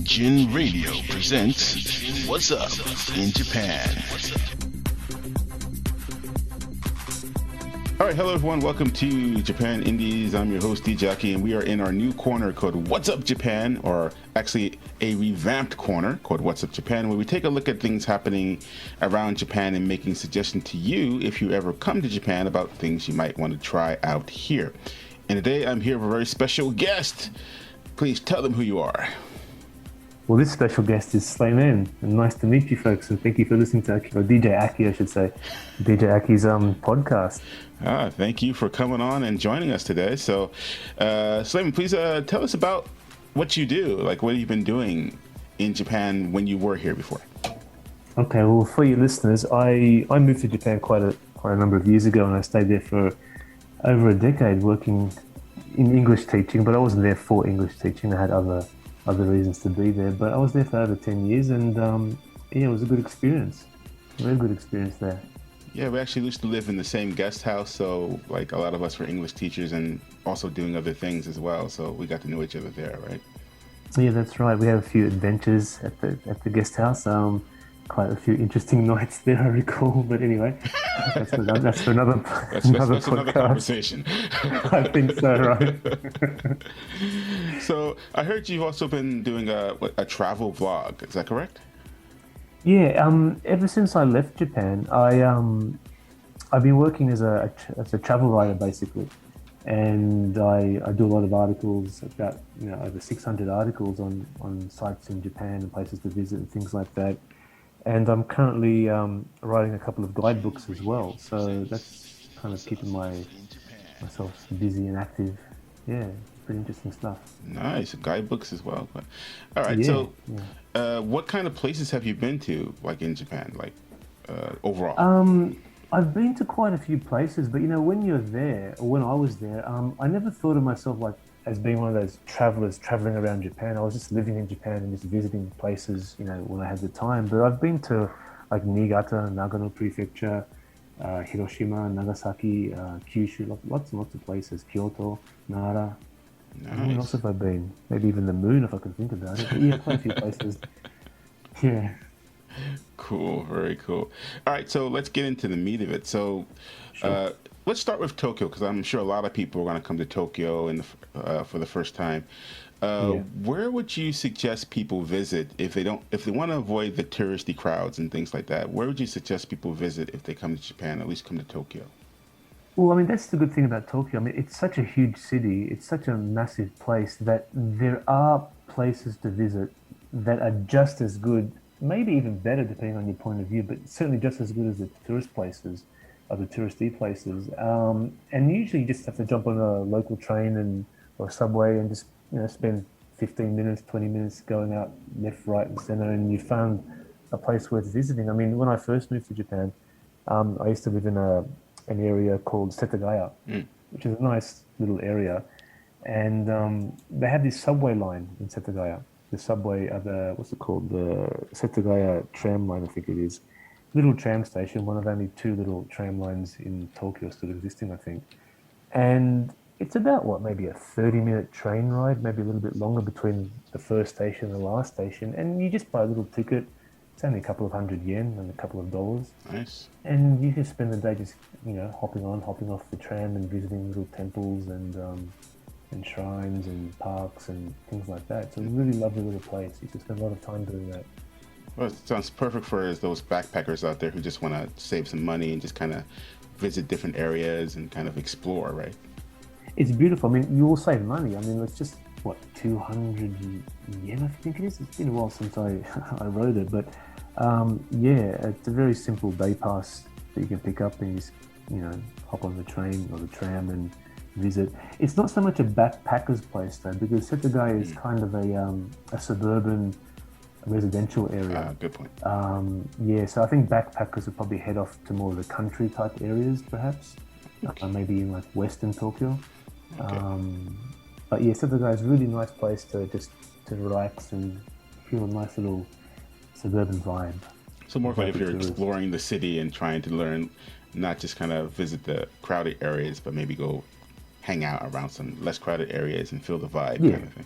JIN Radio presents What's Up in Japan. All right, hello everyone. Welcome to Japan Indies. I'm your host DJ Aki, and we are in our new corner called What's Up Japan, or actually a revamped corner called What's Up Japan, where we take a look at things happening around Japan and making suggestions to you if you ever come to Japan about things you might want to try out here. And today I'm here with a very special guest. Please tell them who you are. Well, this special guest is Sleiman, and nice to meet you folks, and thank you for listening to Aki, or DJ Aki, I should say, DJ Aki's podcast. Thank you for coming on and joining us today. So, Sleiman, please tell us about what you do, like what you've been doing in Japan when you were here before. Okay, well, for your listeners, I moved to Japan quite a number of years ago, and I stayed there for over a decade working in English teaching, but I wasn't there for English teaching. I had other reasons to be there, but I was there for over 10 years, and it was a good experience. Very good experience there. Yeah, we actually used to live in the same guest house, so like a lot of us were English teachers and also doing other things as well, so we got to know each other there, right? Yeah, that's right. We had a few adventures at the guest house. Quite a few interesting nights there, I recall. But anyway, that's for another another conversation. I think so, right? So I heard you've also been doing a travel vlog. Is that correct? Yeah. Ever since I left Japan, I've been working as a travel writer basically, and I do a lot of articles, about over 600 articles on sites in Japan and places to visit and things like that. And I'm currently writing a couple of guidebooks as well, so that's kind of keeping myself busy and active. Yeah, pretty interesting stuff. Nice, guidebooks as well. All right, what kind of places have you been to, like in Japan, like overall? I've been to quite a few places, but when you're there, or when I was there, I never thought of myself like as being one of those travelers traveling around Japan. I was just living in Japan and just visiting places, when I had the time. But I've been to like Niigata, Nagano Prefecture, Hiroshima, Nagasaki, Kyushu, lots and lots of places, Kyoto, Nara. Nice. Where else have I been? Maybe even the moon, if I can think about it. But yeah, quite a few places. Yeah. Cool, very cool. All right, so let's get into the meat of it. So, sure. Let's start with Tokyo, because I'm sure a lot of people are going to come to Tokyo for the first time. Where would you suggest people visit if they want to avoid the touristy crowds and things like that? Where would you suggest people visit if they come to Japan, at least come to Tokyo? Well, I mean, that's the good thing about Tokyo. I mean, it's such a huge city. It's such a massive place that there are places to visit that are just as good, maybe even better depending on your point of view, but certainly just as good as the tourist places, or the touristy places. And usually you just have to jump on a local train or subway and just spend 15 minutes, 20 minutes going out left, right, and center, and you found a place worth visiting. I mean, when I first moved to Japan, I used to live in an area called Setagaya, which is a nice little area, and they have this subway line in Setagaya. The subway, what's it called? The Setagaya tram line, I think it is. Little tram station, one of only two little tram lines in Tokyo still existing, I think. And it's about, maybe a 30-minute train ride, maybe a little bit longer between the first station and the last station. And you just buy a little ticket. It's only a couple of $100 and a couple of dollars. Nice. And you just spend the day just, hopping on, hopping off the tram and visiting little temples and shrines and parks and things like that. It's a really lovely little place. You can spend a lot of time doing that. Well, it sounds perfect for those backpackers out there who just want to save some money and just kind of visit different areas and kind of explore, right? It's beautiful. I mean, you will save money. I mean, it's just, 200 yen, I think it is. It's been a while since I wrote it, but it's a very simple day pass that you can pick up and you just, hop on the train or the tram and visit. It's not so much a backpacker's place though, because Setagaya is kind of a suburban residential area. Good point. So I think backpackers would probably head off to more of the country type areas, perhaps. Okay. Maybe in like Western Tokyo. Okay. But yeah, Setagaya is a really nice place to relax and feel a nice little suburban vibe. So more like if you're exploring the city and trying to learn, not just kind of visit the crowded areas, but maybe go hang out around some less crowded areas and feel the vibe kind of thing.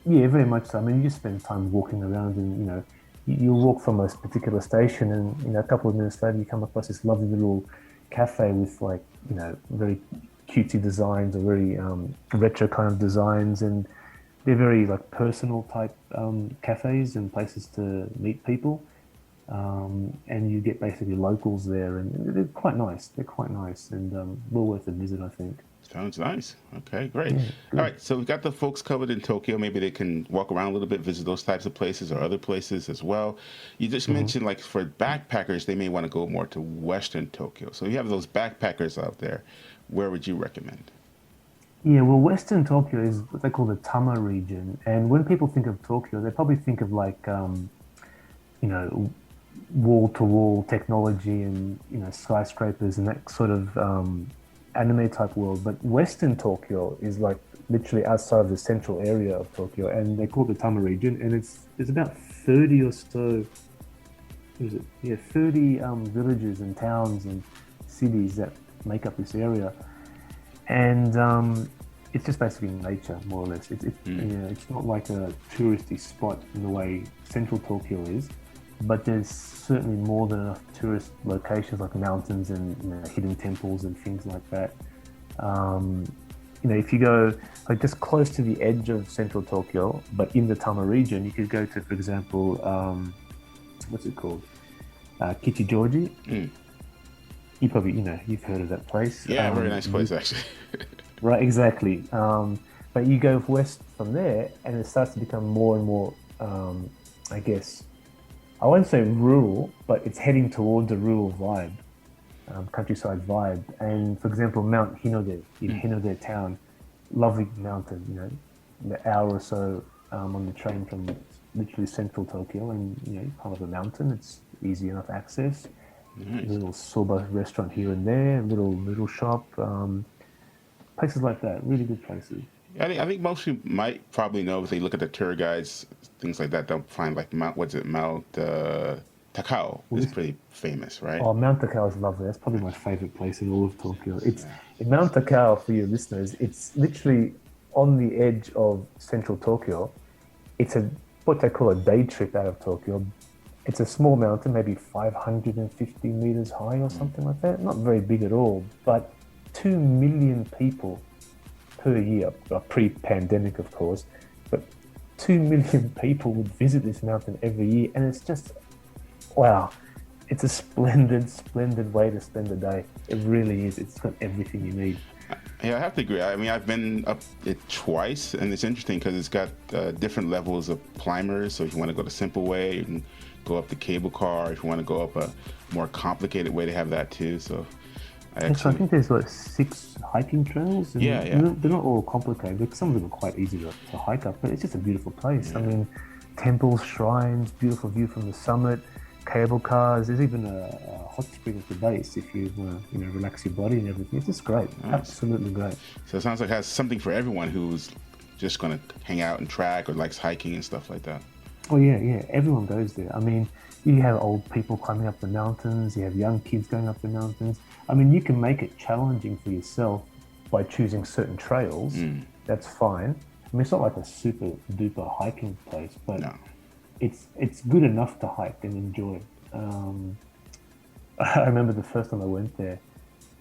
Yeah, very much so. I mean, you just spend time walking around, and you'll walk from a particular station, and a couple of minutes later, you come across this lovely little cafe with like very cutesy designs or very retro kind of designs, and they're very like personal type cafes and places to meet people. And you get basically locals there, and they're quite nice. They're quite nice, and well worth a visit, I think. Sounds nice. Okay, great. Yeah, All good. right, so we've got the folks covered in Tokyo. Maybe they can walk around a little bit, visit those types of places or other places as well. You just Hmm. mentioned like for backpackers, they may want to go more to Western Tokyo. So you have those backpackers out there. Where would you recommend? Yeah, well, Western Tokyo is what they call the Tama region, and when people think of Tokyo, they probably think of like you know wall-to-wall technology and skyscrapers and that sort of anime type world. But Western Tokyo is like literally outside of the central area of Tokyo, and they call it the Tama region, and there's about 30 or so. What is it? Yeah, 30 villages and towns and cities that make up this area, and it's just basically nature, more or less. It's not like a touristy spot in the way central Tokyo is, but there's certainly more than enough tourist locations like mountains and hidden temples and things like that. Um, if you go like just close to the edge of central Tokyo, but in the Tama region, you could go to, for example, what's it called? Kichijoji. Mm. You probably, you've heard of that place. Yeah, very nice place actually. Right, exactly. But you go west from there, and it starts to become more and more, I guess, I won't say rural, but it's heading towards a rural vibe, countryside vibe. And for example, Mount Hinode in Hinode town, lovely mountain, the hour or so on the train from literally central Tokyo, and kind of a mountain. It's easy enough access. A Nice. little soba restaurant here and there, a little noodle shop, places like that. Really good places. I think most people might probably know if they look at the tour guides, things like that. They'll find like Mount, what's it, Mount Takao Well, is this pretty famous, right? Oh, Mount Takao is lovely. That's probably my favorite place in all of Tokyo. It's Yeah. in Mount Takao, for your listeners. It's literally on the edge of central Tokyo. It's what they call a day trip out of Tokyo. It's a small mountain, maybe 550 meters high or something like that. Not very big at all, but 2 million people per year, pre-pandemic, of course, but 2 million people would visit this mountain every year, and it's just wow. It's a splendid, splendid way to spend the day. It really is. It's got everything you need. Yeah, I have to agree. I mean, I've been up it twice, and it's interesting because it's got different levels of climbers. So if you want to go the simple way, you can go up the cable car. If you want to go up a more complicated way, they have that too. So I And so I actually, think there's like 6 hiking trails, and yeah, yeah, they're not all complicated. Like some of them are quite easy to hike up, but it's just a beautiful place. I yeah. mean, temples, shrines, beautiful view from the summit, cable cars. There's even a hot spring at the base if you want to, relax your body and everything. It's just great, Nice. absolutely great. So it sounds like it has something for everyone who's just going to hang out and track or likes hiking and stuff like that. Oh yeah, yeah. Everyone goes there. I mean, you have old people climbing up the mountains. You have young kids going up the mountains. I mean, you can make it challenging for yourself by choosing certain trails. Mm, That's fine. I mean, it's not like a super duper hiking place, but no. it's good enough to hike and enjoy. Um, I remember the first time I went there.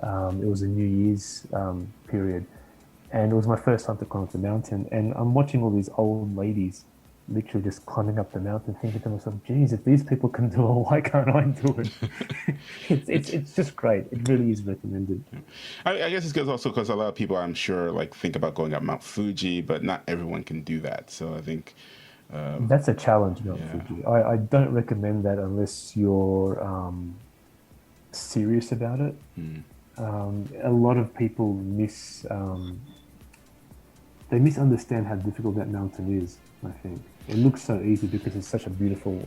It was a New Year's period, and it was my first time to climb up the mountain. And I'm watching all these old ladies literally just climbing up the mountain, thinking to myself, "Geez, if these people can do it, why can't I do it?" It's just great. It really is recommended. I guess it's also because a lot of people, I'm sure, like think about going up Mount Fuji, but not everyone can do that. So I think, That's a challenge, Mount yeah, Fuji. I don't recommend that unless you're serious about it. mm, A lot of people they misunderstand how difficult that mountain is. I think it looks so easy because it's such a beautiful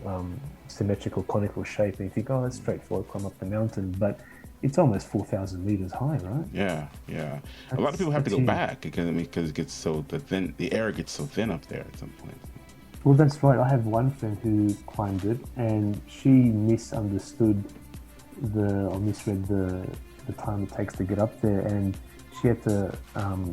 symmetrical conical shape, and you think, oh, it's straightforward, climb up the mountain, but it's almost 4,000 meters high, right? yeah, yeah. A lot of That's people have to that's go huge. back because because it gets so the air gets so thin up there at some point. Well, that's right. I have one friend who climbed it, and she misunderstood or misread the time it takes to get up there, and she had to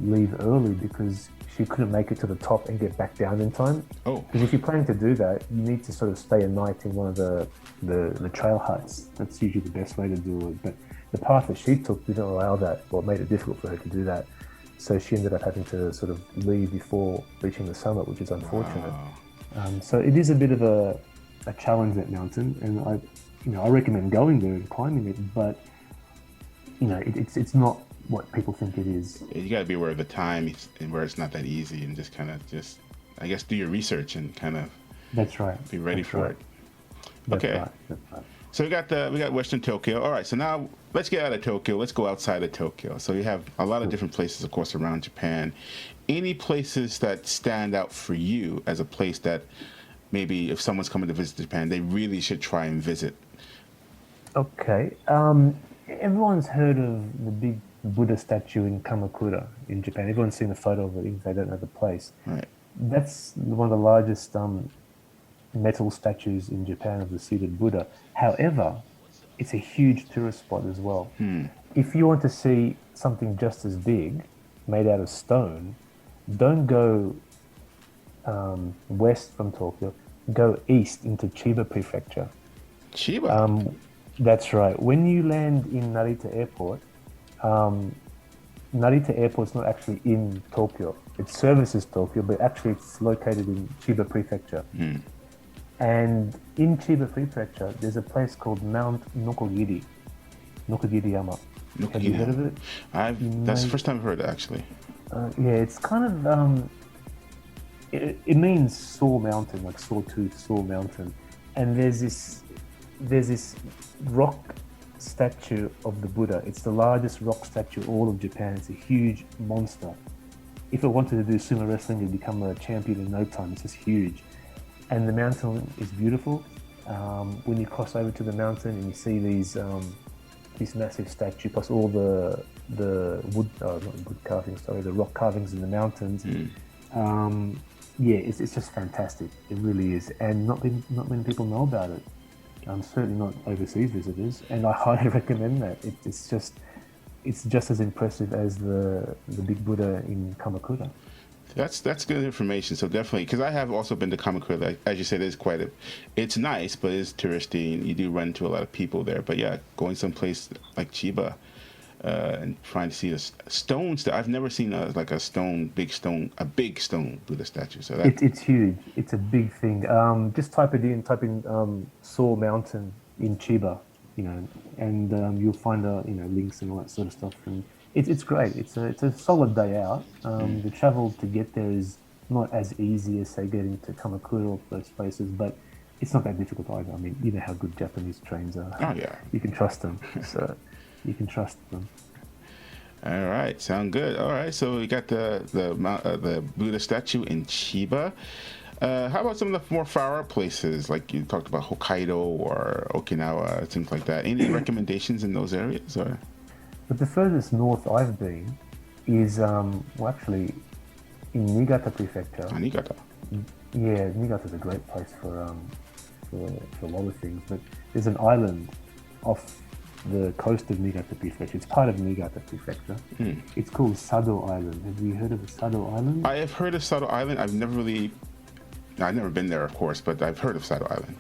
leave early because she couldn't make it to the top and get back down in time. Oh. Because if you're planning to do that, you need to sort of stay a night in one of the trail huts. That's usually the best way to do it. But the path that she took didn't allow that, or made it difficult for her to do that. So she ended up having to sort of leave before reaching the summit, which is unfortunate. Wow. So it is a bit of a challenge, that mountain, and I recommend going there and climbing it, but it's not what people think it is. You got to be aware of the time and where it's not that easy, and just I guess do your research and kind of. That's right. Be ready for it. That's Okay. Right. That's right. So we got Western Tokyo. All right. So now let's get out of Tokyo. Let's go outside of Tokyo. So you have a lot of different places, of course, around Japan. Any places that stand out for you as a place that maybe if someone's coming to visit Japan, they really should try and visit? Okay. Everyone's heard of the big Buddha statue in Kamakura in Japan. Everyone's seen a photo of it, even if they don't know the place. Right. That's one of the largest metal statues in Japan of the seated Buddha. However, it's a huge tourist spot as well. If you want to see something just as big, made out of stone, don't go west from Tokyo. Go east into Chiba Prefecture. Chiba? That's right. When you land in Narita Airport, Narita Airport's not actually in Tokyo. It services Tokyo, but actually it's located in Chiba Prefecture. And in Chiba Prefecture, there's a place called Mount Nokogiri, Nokogiri-yama. Have you heard of it? That's the first time I've heard it, actually. Yeah, it's kind of, it means sore mountain, like sawtooth, sore mountain. And there's this rock statue of the Buddha. It's the largest rock statue all of Japan. It's a huge monster. If it wanted to do sumo wrestling, it'd become a champion in no time. It's just huge. And the mountain is beautiful. When you cross over to the mountain and you see these massive statue plus all the wood, not wood carvings, sorry, the rock carvings in the mountains. Yeah, it's just fantastic. It really is, and not many people know about it. Certainly not overseas visitors, and I highly recommend that. It's just as impressive as the big Buddha in Kamakura. That's good information. So definitely, because I have also been to Kamakura. Like, as you said, it's nice, but it's touristy, and you do run into a lot of people there. But yeah, going someplace like Chiba and trying to see a stone. I've never seen a big stone Buddha statue. So it's huge. It's a big thing. Just type in Saw Mountain in Chiba, and you'll find links and all that sort of stuff. And it's great. It's a solid day out. The travel to get there is not as easy as say getting to Kamakura or those places, but it's not that difficult either. I mean, you know how good Japanese trains are. Oh yeah, you can trust them. So you can trust them. All right, sound good. All right, so we got the Buddha statue in Chiba. How about some of the more far out places, like you talked about Hokkaido or Okinawa, things like that? Any recommendations in those areas? Or? But the furthest north I've been is, actually, in Niigata Prefecture. Niigata. Yeah, Niigata's a great place for a lot of things. But there's an island off the coast of Niigata Prefecture. It's part of Niigata Prefecture. It's called Sado Island. Have you heard of Sado Island? I have heard of Sado Island. I've never been there, of course, but I've heard of Sado Island.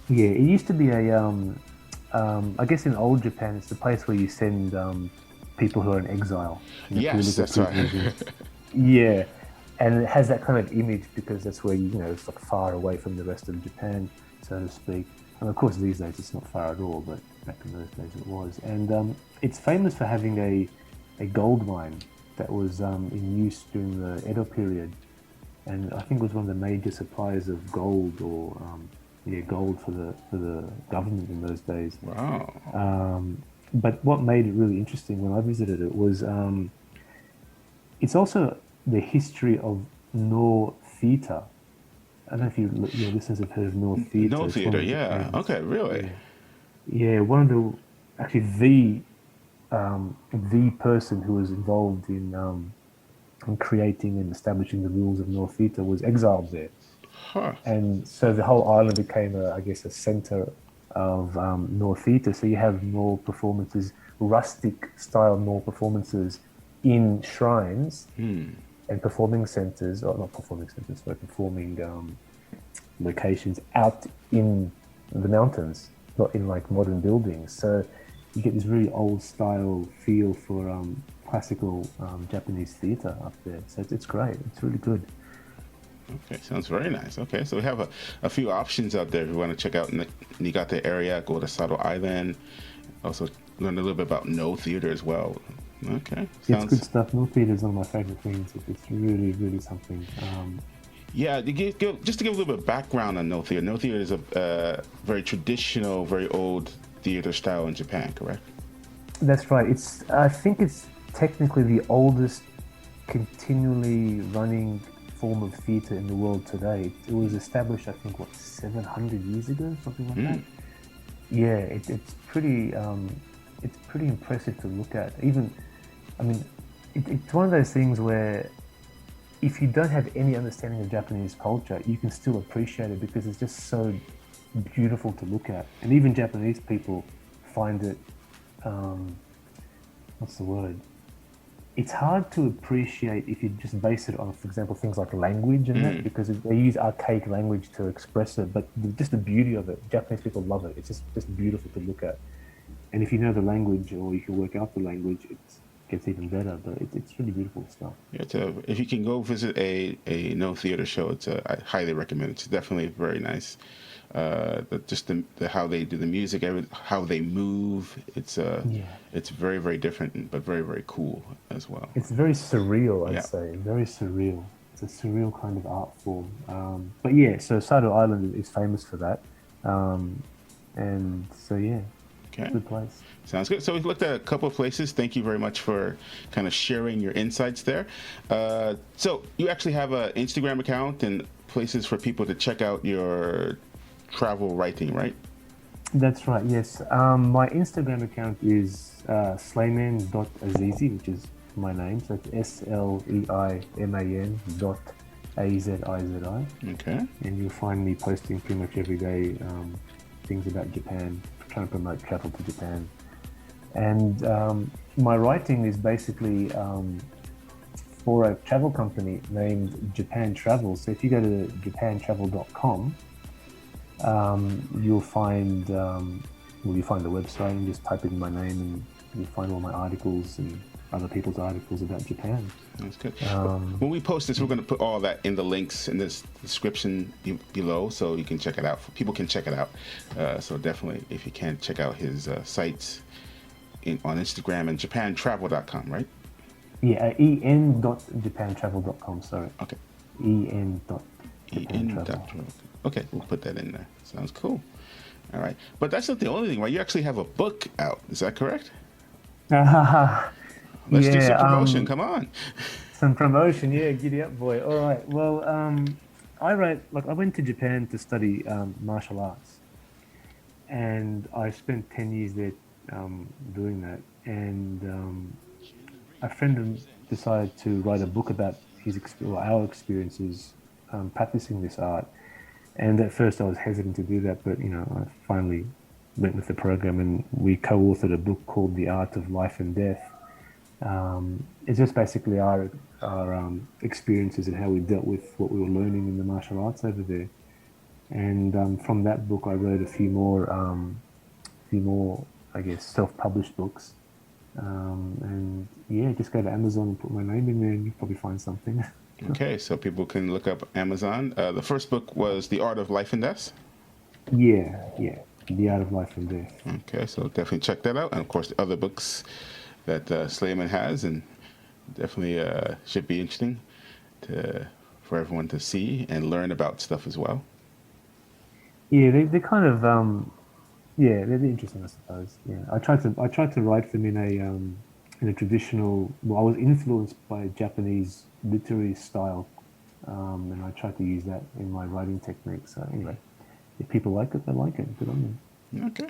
Yeah, it used to be I guess in old Japan, it's the place where you send people who are in exile. Yes, that's right. Yeah, and it has that kind of image because that's where it's like far away from the rest of Japan, so to speak. And of course, these days it's not far at all, but back in those days it was. And it's famous for having a gold mine that was in use during the Edo period, and I think it was one of the major suppliers of gold or gold for the government in those days. Wow. But what made it really interesting when I visited it was it's also the history of Noh theatre. I don't know if your listeners have heard of Noh theatre. Noh theatre, yeah. Okay, really? Yeah, one of the person who was involved in creating and establishing the rules of Noh theatre was exiled there. Huh. And so the whole island became, a center of Noh theatre. So you have Noh performances, rustic style Noh performances in shrines Hmm. and performing centers, or not performing centers, but performing locations out in the mountains, not in like modern buildings. So you get this really old style feel for classical Japanese theater up there. So it's great. It's really good. Okay, sounds very nice. Okay, so we have a few options out there if you want to check out Niigata area, go to Sado Island. Also learn a little bit about No Theater as well. Okay, It's good sounds. stuff. North Theatre is one of my favorite things. It's really, really something. Yeah, just to give a little bit of background on No Theater. No Theater is a very traditional, very old theater style in Japan, correct? That's right. I think it's technically the oldest continually running form of theatre in the world today. It was established, I think, what, 700 years ago, something like that. Mm. Yeah, it's pretty impressive to look at. Even, I mean, it's one of those things where if you don't have any understanding of Japanese culture, you can still appreciate it because it's just so beautiful to look at. And even Japanese people find it, um, what's the word? It's hard to appreciate if you just base it on, for example, things like language and that, because they use archaic language to express it. But just the beauty of it, Japanese people love it. It's just beautiful to look at. And if you know the language or you can work out the language, it gets even better. But it's really beautiful stuff. Yeah, if you can go visit a No Theater show, I highly recommend it. It's definitely very nice. Just the how they do the music, how they move. Yeah. It's very very different, but very very cool as well. It's very surreal, I'd Yeah. say. Very surreal. It's a surreal kind of art form. But yeah, so Sado Island is famous for that. And so, yeah, Okay. good place. Sounds good. So we've looked at a couple of places. Thank you very much for kind of sharing your insights there. So you actually have an Instagram account and places for people to check out your travel writing, right? That's right, yes. My Instagram account is Sleiman.Azizi, which is my name. So it's Sleiman dot Azizi. Okay. And you'll find me posting pretty much every day things about Japan, trying to promote travel to Japan. And my writing is basically for a travel company named Japan Travel. So if you go to japantravel.com, you'll find you find the website and just type in my name and you'll find all my articles and other people's articles about Japan. That's good. When we post this, we're going to put all that in the links in this description below, so you can check it out. People can check it out. So definitely, if you can, check out his sites on Instagram and japantravel.com, right? Yeah, en.japantravel.com, sorry. Okay. en.japantravel. Okay, we'll put that in there. Sounds cool. All right. But that's not the only thing, right? You actually have a book out. Is that correct? Let's do some promotion. Come on. Some promotion, yeah. Giddy up, boy. All right. Well, I went to Japan to study martial arts, and I spent 10 years there doing that. And a friend of mine decided to write a book about our experiences practicing this art. And at first I was hesitant to do that, but I finally went with the program, and we co-authored a book called The Art of Life and Death. It's just basically our experiences and how we dealt with what we were learning in the martial arts over there. And from that book, I wrote a few more, I guess, self-published books. And yeah, just go to Amazon and put my name in there, and you'll probably find something. Okay, so people can look up Amazon. The first book was The Art of Life and Death. Yeah, The Art of Life and Death. Okay, so definitely check that out. And of course, the other books that Sleiman has, and definitely should be interesting for everyone to see and learn about stuff as well. Yeah, they're kind of they're interesting, I suppose. Yeah, I tried to write them in a traditional. Well, I was influenced by Japanese literary style, and I tried to use that in my writing technique. So anyway, if people like it, they like it. Good on them. Okay,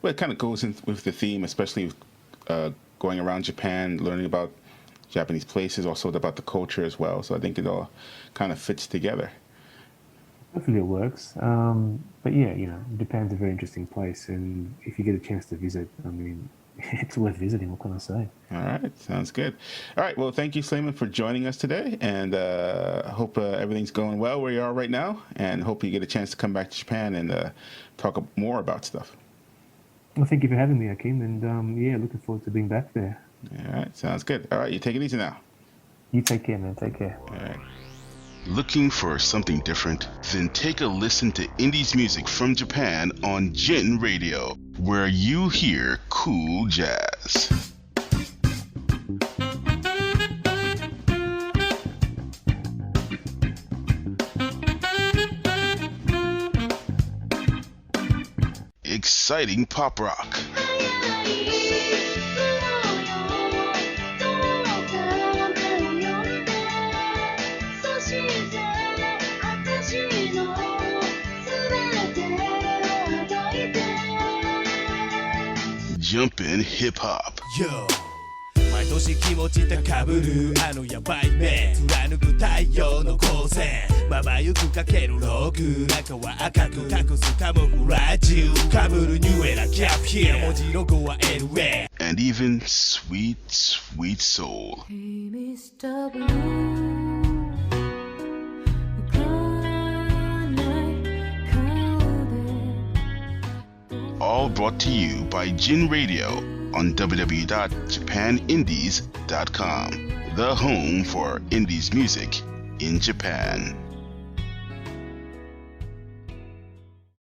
well, it kind of goes in with the theme, especially going around Japan, learning about Japanese places, also about the culture as well. So I think it all kind of fits together. Hopefully it works. But yeah, Japan's a very interesting place, and if you get a chance to visit, I mean, it's worth visiting. What can I say? All right, sounds good. All right, well, thank you, Sleiman, for joining us today, and I hope everything's going well where you are right now, and hope you get a chance to come back to Japan and talk more about stuff. Well, thank you for having me, Akim, and looking forward to being back there. All right, sounds good. All right, you take it easy now. You take care, man. Take care. All right. Looking for something different? Then take a listen to Indies music from Japan on JIN Radio, where you hear cool jazz. Exciting pop rock. Jumpin' hip hop. Yo 毎年気持ち高ぶるあのヤバい目貫く太陽の光線まばゆくかけるローク中は赤く隠すカモフラージュかぶるニューエラキャップヒア文字ロゴは LA And even sweet, sweet soul. Hey, Mr. Blue. All brought to you by JIN Radio on www.japanindies.com, the home for indies music in Japan.